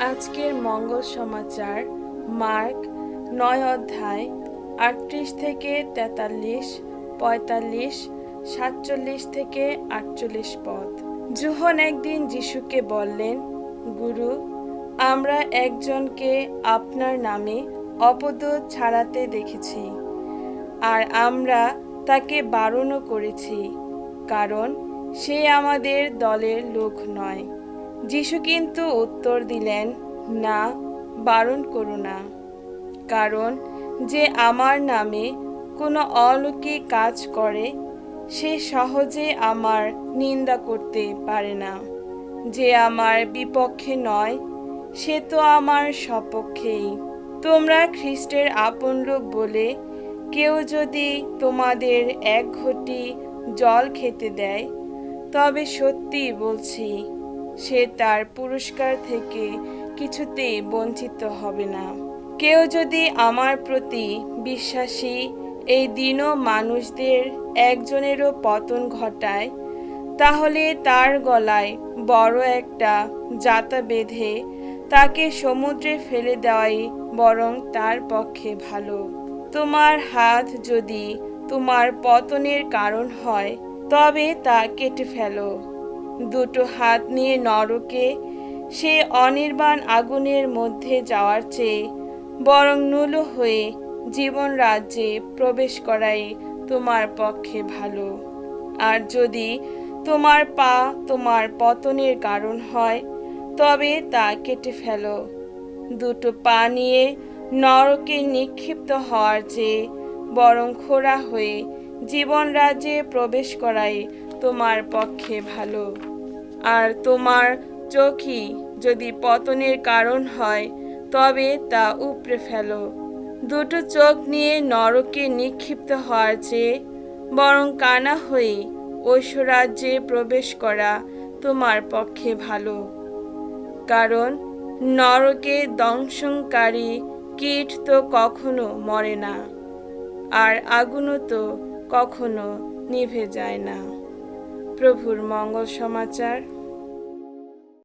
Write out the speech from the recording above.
আজকের মঙ্গল সমাচার মার্ক 9 অধ্যায় 38 থেকে 43, 45, 47 থেকে 48 পদ। যোহন একদিন যিশুকে বললেন, গুরু, আমরা একজনকে আপনার নামে অপদূত ছাড়াতে দেখেছি, আর আমরা তাকে বারণও করেছি, কারণ সে আমাদের দলের লোক নয়। যিশু কিন্তু উত্তর দিলেন, না, বারণ করো না, কারণ যে আমার নামে কোনো অলৌকিক কাজ করে সে সহজে আমার নিন্দা করতে পারে না। যে আমার বিপক্ষে নয় সে তো আমার সপক্ষেই। তোমরা খ্রিস্টের আপন লোক বলে কেউ যদি তোমাদের এক ঘটি জল খেতে দেয়, তবে সত্যি বলছি, সে তার পুরস্কার থেকে কিছুতেই বঞ্চিত হবে না। কেউ যদি আমার প্রতি বিশ্বাসী এই দীন মানুষদের একজনেরও পতন ঘটায়, তাহলে তার গলায় বড় একটা জাতা বেঁধে তাকে সমুদ্রে ফেলে দেওয়াই বরং তার পক্ষে ভালো। তোমার হাত যদি তোমার পতনের কারণ হয়, তবে তা কেটে ফেলো। দুটো হাত নিয়ে নরকে, সে অনির্বাণ আগুনের মধ্যে যাওয়ার চেয়ে বরং নুলো হয়ে জীবন রাজ্যে প্রবেশ করাই তোমার পক্ষে ভালো। আর যদি তোমার পা তোমার পতনের কারণ হয়, তবে তা কেটে ফেলো। দুটো পা নিয়ে নরকে নিক্ষিপ্ত হওয়ার চেয়ে বরং খোঁড়া হয়ে জীবন রাজ্যে প্রবেশ করাই তোমার পক্ষে ভালো। আর তোমার চোখই যদি পতনের কারণ হয়, তবে তা উপড়ে ফেলো। দুটো চোখ নিয়ে নরকে নিক্ষিপ্ত হওয়ার চেয়ে বরং কানা হয়ে ঐশ্বরাজ্যে প্রবেশ করা তোমার পক্ষে ভালো। কারণ নরকে দংশনকারী কীট তো কখনো মরে না, আর আগুনও তো কখনো নিভে যায় না। প্রভুর মঙ্গল সমাচার।